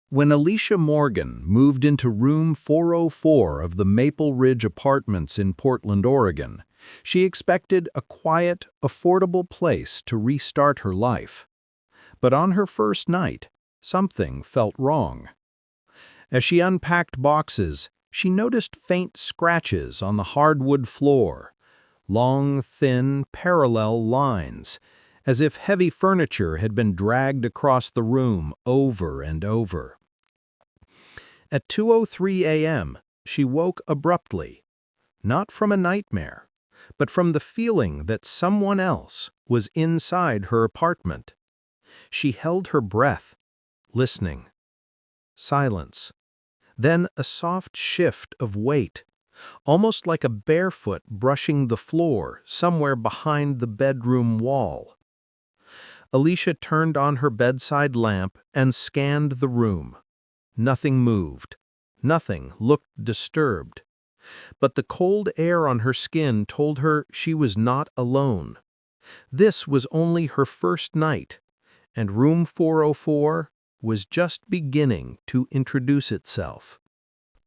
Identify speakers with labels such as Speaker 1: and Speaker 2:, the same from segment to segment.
Speaker 1: When Alicia Morgan moved into room 404 of the Maple Ridge Apartments in Portland, Oregon, she expected a quiet, affordable place to restart her life. But on her first night, something felt wrong. As she unpacked boxes, she noticed faint scratches on the hardwood floor, long, thin, parallel lines, as if heavy furniture had been dragged across the room over and over. At 2:03 a.m., she woke abruptly, not from a nightmare, but from the feeling that someone else was inside her apartment. She held her breath, listening. Silence. Then a soft shift of weight, almost like a barefoot brushing the floor somewhere behind the bedroom wall. Alicia turned on her bedside lamp and scanned the room. Nothing moved. Nothing looked disturbed. But the cold air on her skin told her she was not alone. This was only her first night, and room 404 was just beginning to introduce itself.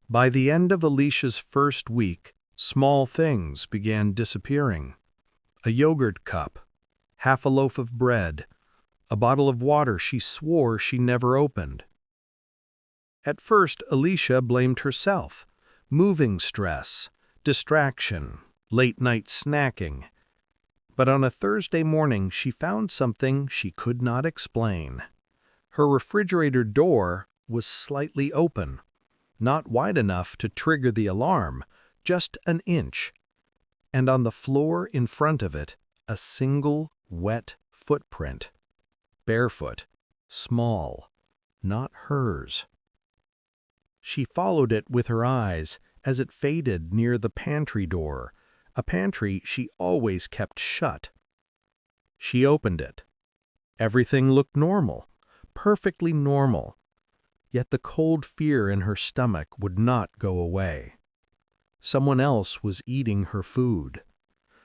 Speaker 1: By the end of Alicia's first week, small things began disappearing. A yogurt cup, half a loaf of bread, a bottle of water she swore she never opened. At first, Alicia blamed herself. Moving stress, distraction, late-night snacking. But on a Thursday morning, she found something she could not explain. Her refrigerator door was slightly open, not wide enough to trigger the alarm, just an inch. And on the floor in front of it, a single wet footprint. Barefoot, small, not hers. She followed it with her eyes as it faded near the pantry door, a pantry she always kept shut. She opened it. Everything looked normal, perfectly normal, yet the cold fear in her stomach would not go away. Someone else was eating her food.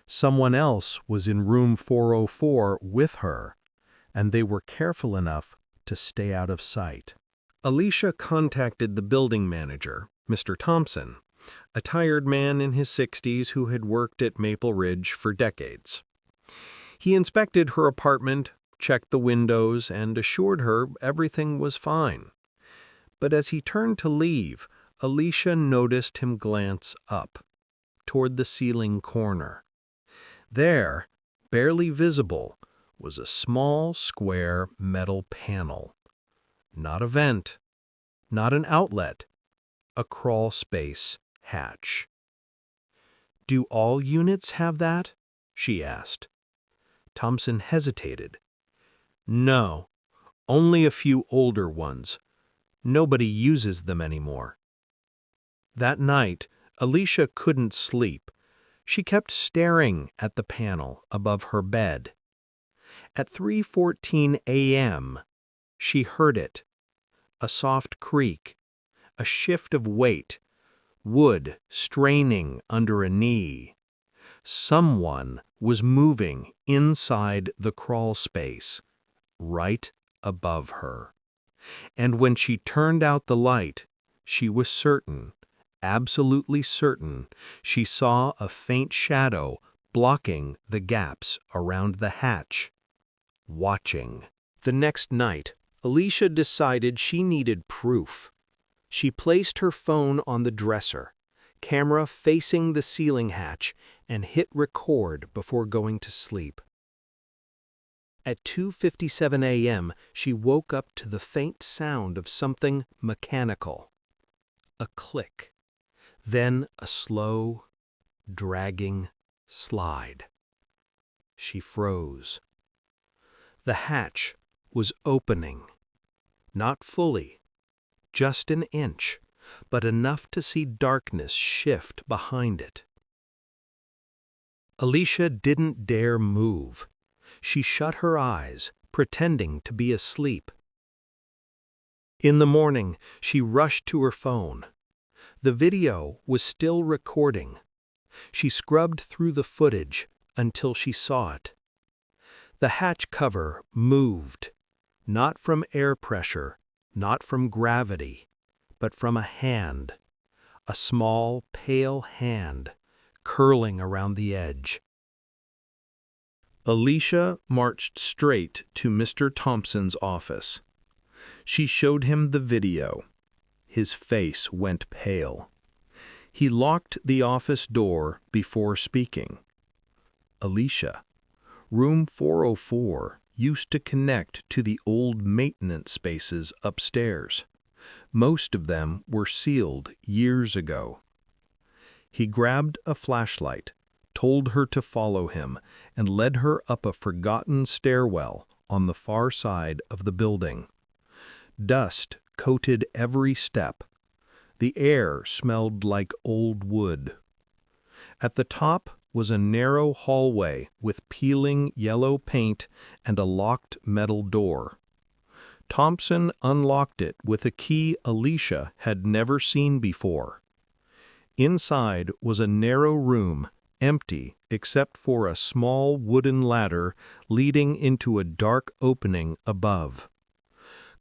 Speaker 1: Someone else was in room 404 with her, and they were careful enough to stay out of sight. Alicia contacted the building manager, Mr. Thompson, a tired man in his 60s who had worked at Maple Ridge for decades. He inspected her apartment, checked the windows, and assured her everything was fine. But as he turned to leave, Alicia noticed him glance up, toward the ceiling corner. There, barely visible, was a small, square metal panel. Not a vent, not an outlet, a crawlspace hatch. "Do all units have that?" she asked. Thompson hesitated. "No, only a few older ones. Nobody uses them anymore." That night, Alicia couldn't sleep. She kept staring at the panel above her bed. At 3:14 a.m., she heard it. A soft creak, a shift of weight, wood straining under a knee. Someone was moving inside the crawlspace, right above her. And when she turned out the light, she was certain, absolutely certain, she saw a faint shadow blocking the gaps around the hatch, watching. The next night, Alicia decided she needed proof. She placed her phone on the dresser, camera facing the ceiling hatch, and hit record before going to sleep. At 2:57 a.m., she woke up to the faint sound of something mechanical. A click, then a slow, dragging slide. She froze. The hatch was opening. Not fully, just an inch, but enough to see darkness shift behind it. Alicia didn't dare move. She shut her eyes, pretending to be asleep. In the morning, she rushed to her phone. The video was still recording. She scrubbed through the footage until she saw it. The hatch cover moved, not from air pressure, not from gravity, but from a hand, a small, pale hand, curling around the edge. Alicia marched straight to Mr. Thompson's office. She showed him the video. His face went pale. He locked the office door before speaking. Alicia, room 404 used to connect to the old maintenance spaces upstairs. Most of them were sealed years ago. He grabbed a flashlight, told her to follow him, and led her up a forgotten stairwell on the far side of the building. Dust coated every step. The air smelled like old wood. At the top was a narrow hallway with peeling yellow paint and a locked metal door. Thompson unlocked it with a key Alicia had never seen before. Inside was a narrow room, empty except for a small wooden ladder leading into a dark opening above.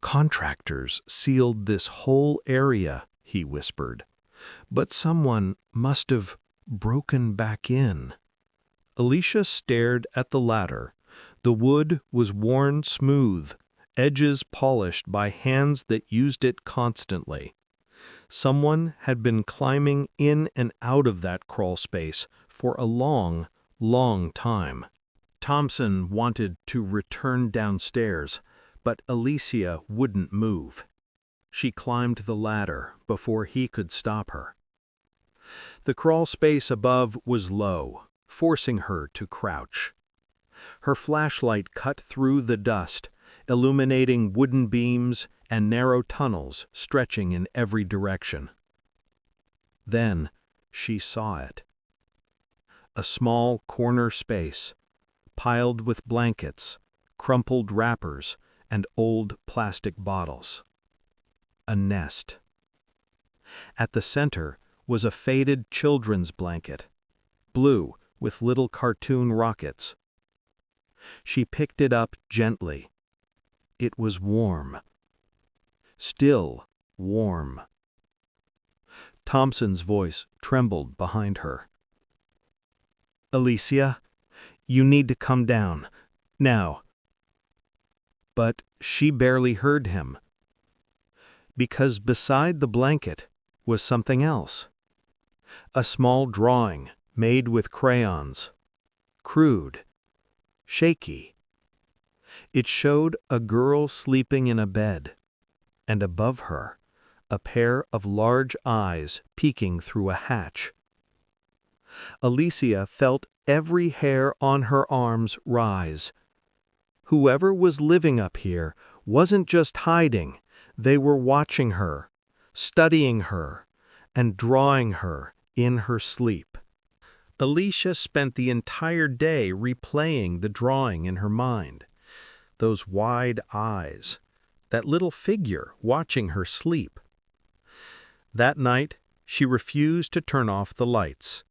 Speaker 1: "Contractors sealed this whole area," he whispered, "but someone must have broken back in." Alicia stared at the ladder. The wood was worn smooth, edges polished by hands that used it constantly. Someone had been climbing in and out of that crawl space for a long, long time. Thompson wanted to return downstairs, but Alicia wouldn't move. She climbed the ladder before he could stop her. The crawl space above was low, forcing her to crouch. Her flashlight cut through the dust, illuminating wooden beams and narrow tunnels stretching in every direction. Then she saw it. A small corner space, piled with blankets, crumpled wrappers, and old plastic bottles. A nest. At the center was a faded children's blanket, blue with little cartoon rockets. She picked it up gently. It was warm. Still warm. Thompson's voice trembled behind her. "Alicia, you need to come down. Now." But she barely heard him. Because beside the blanket was something else. A small drawing made with crayons. Crude. Shaky. It showed a girl sleeping in a bed, and above her, a pair of large eyes peeking through a hatch. Alicia felt every hair on her arms rise. Whoever was living up here wasn't just hiding, they were watching her, studying her, and drawing her in her sleep. Alicia spent the entire day replaying the drawing in her mind. Those wide eyes, that little figure watching her sleep. That night, she refused to turn off the lights,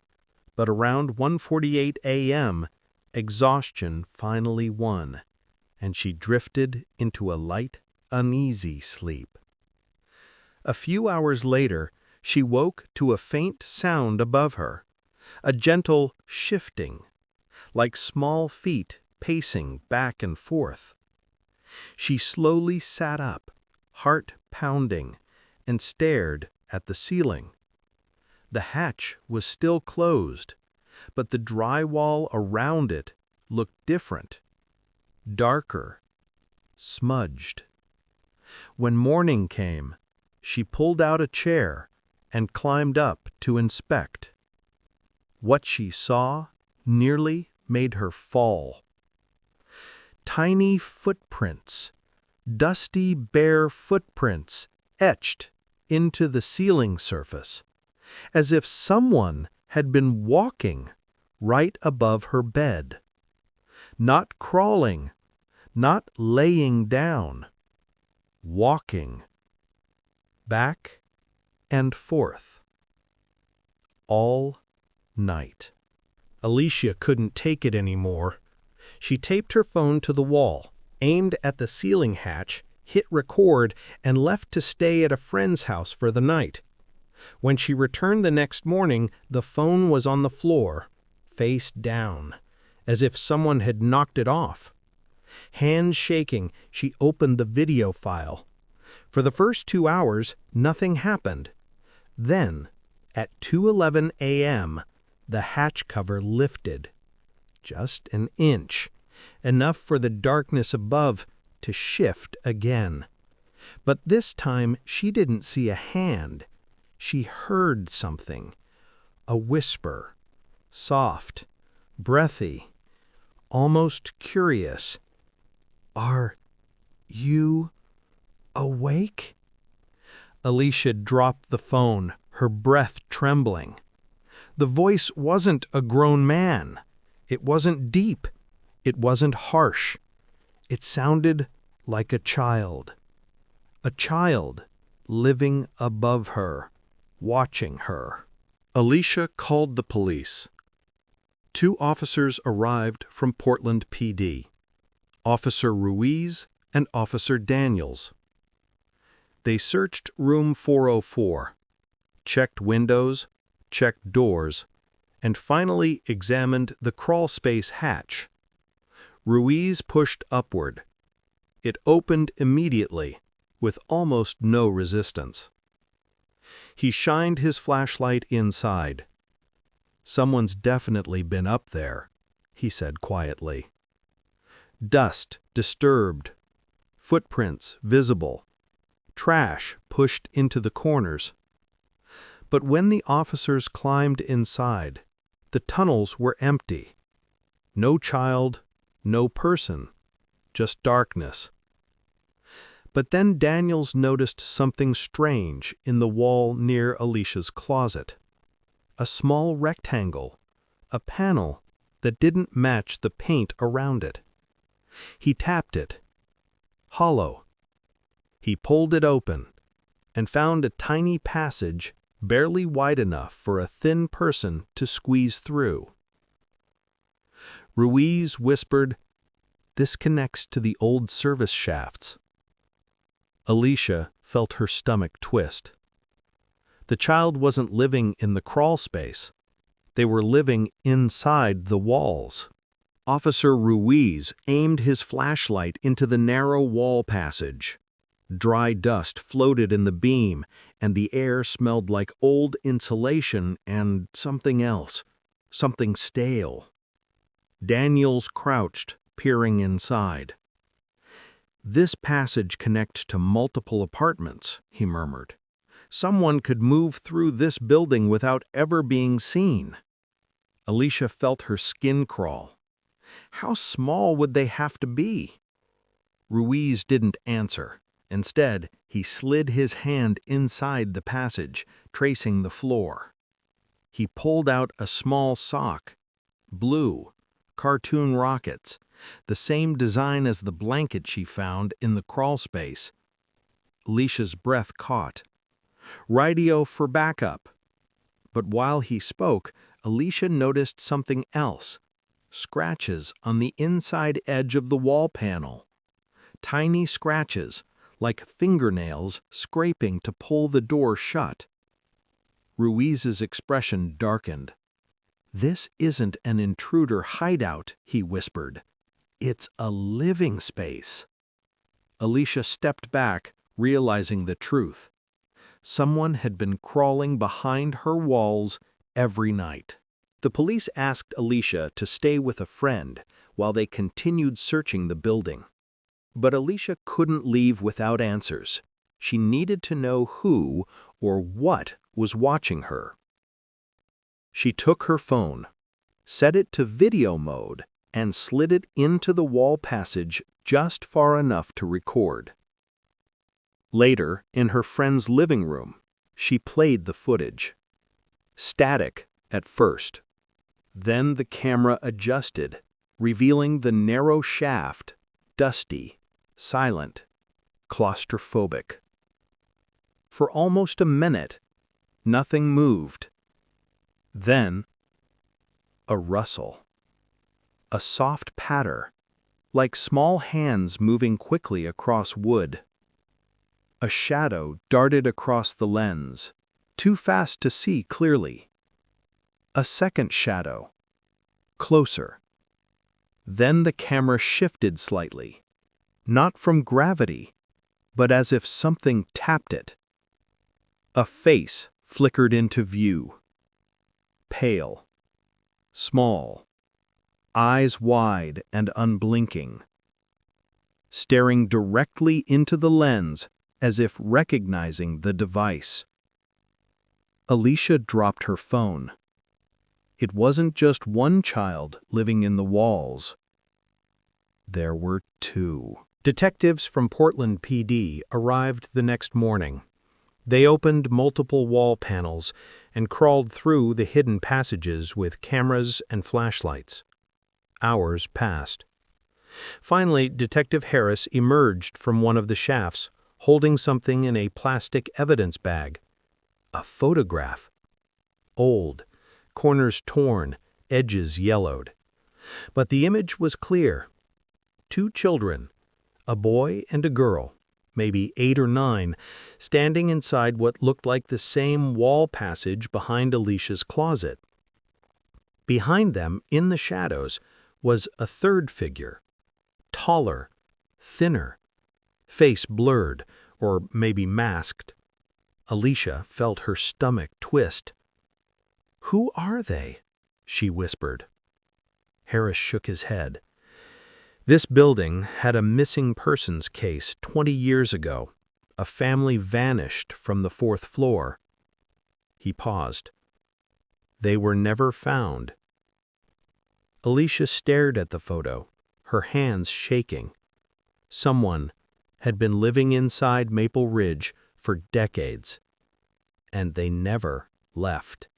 Speaker 1: but around 1:48 a.m., exhaustion finally won, and she drifted into a light, uneasy sleep. A few hours later, she woke to a faint sound above her, a gentle shifting, like small feet pacing back and forth. She slowly sat up, heart pounding, and stared at the ceiling. The hatch was still closed, but the drywall around it looked different, darker, smudged. When morning came, she pulled out a chair and climbed up to inspect. What she saw nearly made her fall. Tiny footprints, dusty, bare footprints etched into the ceiling surface, as if someone had been walking right above her bed. Not crawling, not laying down, walking, back and forth, all night. Alicia couldn't take it anymore. She taped her phone to the wall, aimed at the ceiling hatch,
Speaker 2: hit record, and left to stay at a friend's house for the night. When she returned the next morning, the phone was on the floor, face down, as if someone had knocked it off. Hands shaking, she opened the video file. For the first 2 hours, nothing happened. Then, at 2:11 a.m., the hatch cover lifted. Just an inch, enough for the darkness above to shift again. But this time she didn't see a hand. She heard something. A whisper. Soft, breathy, almost curious. "Are you awake?" Alicia dropped the phone, her breath trembling. The voice wasn't a grown man. It wasn't deep. It wasn't harsh. It sounded like a child. A child living above her, watching her.
Speaker 1: Alicia called the police. 2 officers arrived from Portland PD, Officer Ruiz and Officer Daniels. They searched room 404, checked windows, checked doors, and finally examined the crawlspace hatch. Ruiz pushed upward. It opened immediately, with almost no resistance. He shined his flashlight inside. "Someone's definitely been up there," he said quietly. Dust disturbed, footprints visible, trash pushed into the corners. But when the officers climbed inside, the tunnels were empty. No child, no person, just darkness. But then Daniels noticed something strange in the wall near Alicia's closet. A small rectangle, a panel that didn't match the paint around it. He tapped it. Hollow. He pulled it open and found a tiny passage barely wide enough for a thin person to squeeze through. Ruiz whispered, "This connects to the old service shafts." Alicia felt her stomach twist. The child wasn't living in the crawl space. They were living inside the walls. Officer Ruiz aimed his flashlight into the narrow wall passage. Dry dust floated in the beam, and the air smelled like old insulation and something else, something stale. Daniels crouched, peering inside. "This passage connects to multiple apartments," he murmured. "Someone could move through this building without ever being seen." Alicia felt her skin crawl. How small would they have to be? Ruiz didn't answer. Instead, he slid his hand inside the passage, tracing the floor. He pulled out a small sock. Blue, cartoon rockets, the same design as the blanket she found in the crawl space. Alicia's breath caught. "Radio for backup." But while he spoke, Alicia noticed something else. Scratches on the inside edge of the wall panel. Tiny scratches, like fingernails scraping to pull the door shut. Ruiz's expression darkened. "This isn't an intruder hideout," he whispered. "It's a living space." Alicia stepped back, realizing the truth. Someone had been crawling behind her walls every night. The police asked Alicia to stay with a friend while they continued searching the building. But Alicia couldn't leave without answers. She needed to know who or what was watching her. She took her phone, set it to video mode, and slid it into the wall passage just far enough to record. Later, in her friend's living room, she played the footage. Static at first. Then the camera adjusted, revealing the narrow shaft, dusty, silent, claustrophobic. For almost a minute, nothing moved. Then, a rustle. A soft patter, like small hands moving quickly across wood. A shadow darted across the lens, too fast to see clearly. A second shadow. Closer. Then the camera shifted slightly. Not from gravity, but as if something tapped it. A face flickered into view. Pale. Small. Eyes wide and unblinking. Staring directly into the lens as if recognizing the device. Alicia dropped her phone. It wasn't just one child living in the walls. There were two.
Speaker 2: Detectives from Portland PD arrived the next morning. They opened multiple wall panels and crawled through the hidden passages with cameras and flashlights. Hours passed. Finally, Detective Harris emerged from one of the shafts, holding something in a plastic evidence bag. A photograph. Old, corners torn, edges yellowed. But the image was clear. Two children, a boy and a girl, maybe 8 or 9, standing inside what looked like the same wall passage behind Alicia's closet. Behind them, in the shadows, was a third figure. Taller, thinner, face blurred, or maybe masked. Alicia felt her stomach twist. "Who are they?" she whispered. Harris shook his head. This building had a missing persons case 20 years ago. A family vanished from the 4th floor. He paused. They were never found. Alicia stared at the photo, her hands shaking. Someone had been living inside Maple Ridge for decades, and they never left.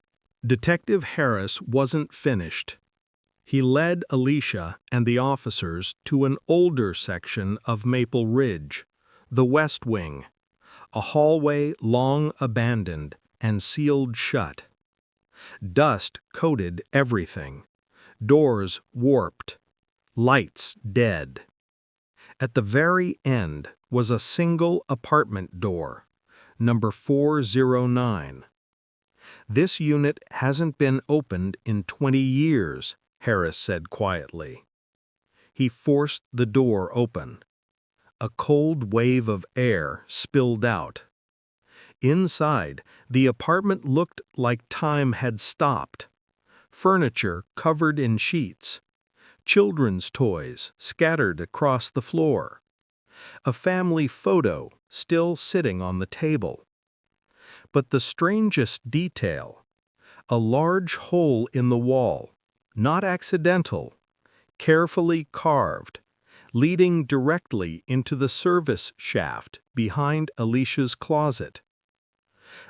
Speaker 2: Detective Harris wasn't finished. He led Alicia and the officers to an older section of Maple Ridge, the West Wing, a hallway long abandoned and sealed shut. Dust coated everything, doors warped, lights dead. At the very end was a single apartment door, number 409. "This unit hasn't been opened in 20 years, Harris said quietly. He forced the door open. A cold wave of air spilled out. Inside, the apartment looked like time had stopped. Furniture covered in sheets. Children's toys scattered across the floor. A family photo still sitting on the table. But the strangest detail, a large hole in the wall, not accidental, carefully carved, leading directly into the service shaft behind Alicia's closet.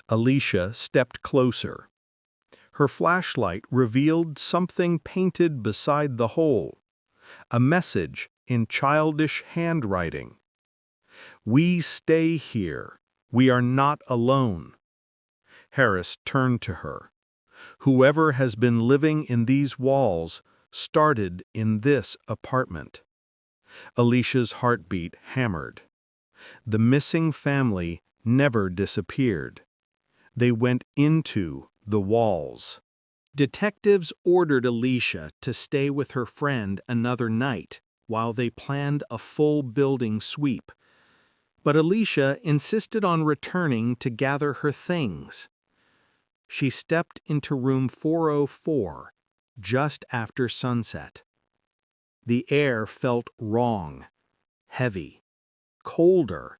Speaker 2: Alicia stepped closer. Her flashlight revealed something painted beside the hole, a message in childish handwriting. "We stay here. We are not alone." Harris turned to her. "Whoever has been living in these walls started in this apartment." Alicia's heartbeat hammered. The missing family never disappeared. They went into the walls. Detectives ordered Alicia to stay with her friend another night while they planned a full building sweep. But Alicia insisted on returning to gather her things. She stepped into room 404 just after sunset. The air felt wrong, heavy, colder,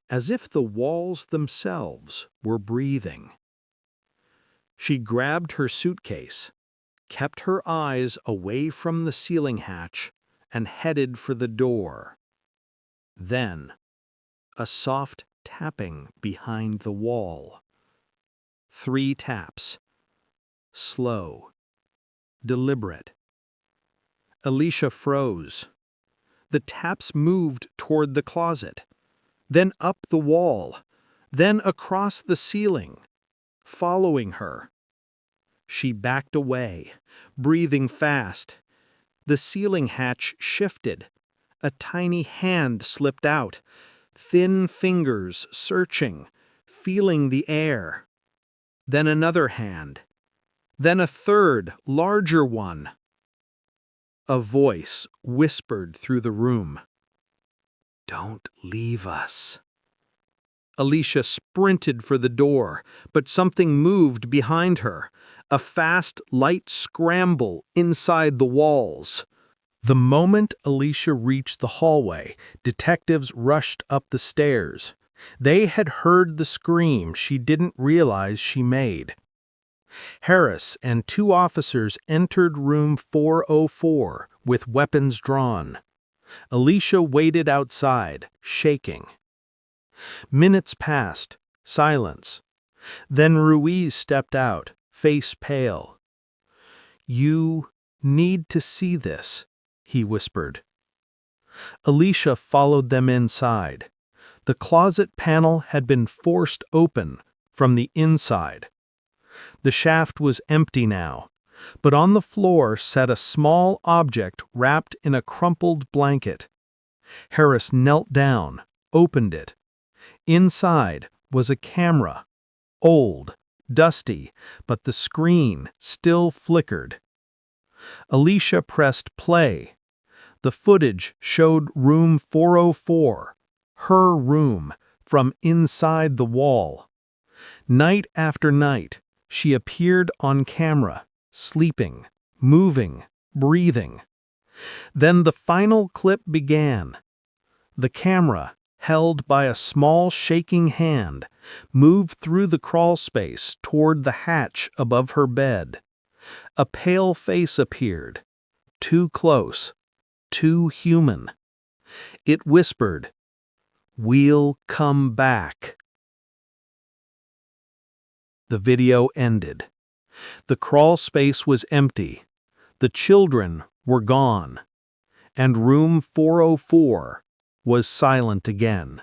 Speaker 2: as if the walls themselves were breathing. She grabbed her suitcase, kept her eyes away from the ceiling hatch, and headed for the door. Then, a soft tapping behind the wall. 3 taps. Slow. Deliberate. Alicia froze. The taps moved toward the closet, then up the wall, then across the ceiling, following her. She backed away, breathing fast. The ceiling hatch shifted. A tiny hand slipped out. thin fingers searching, feeling the air. Then another hand. Then a third, larger one. A voice whispered through the room. "Don't leave us." Alicia sprinted for the door, but something moved behind her. A fast, light scramble inside the walls. The moment Alicia reached the hallway, detectives rushed up the stairs. They had heard the scream she didn't realize she made. Harris and 2 officers entered room 404 with weapons drawn. Alicia waited outside, shaking. Minutes passed, silence. Then Ruiz stepped out, face pale. "You need to see this," he whispered. Alicia followed them inside. The closet panel had been forced open from the inside. The shaft was empty now, but on the floor sat a small object wrapped in a crumpled blanket. Harris knelt down, opened it. Inside was a camera, old, dusty, but the screen still flickered. Alicia pressed play. The footage showed room 404, her room, from inside the wall. Night after night, she appeared on camera, sleeping, moving, breathing. Then the final clip began. The camera, held by a small shaking hand, moved through the crawl space toward the hatch above her bed. A pale face appeared, too close, too human. It whispered, "We'll come back." The video ended. The crawl space was empty. The children were gone. And room 404 was silent again.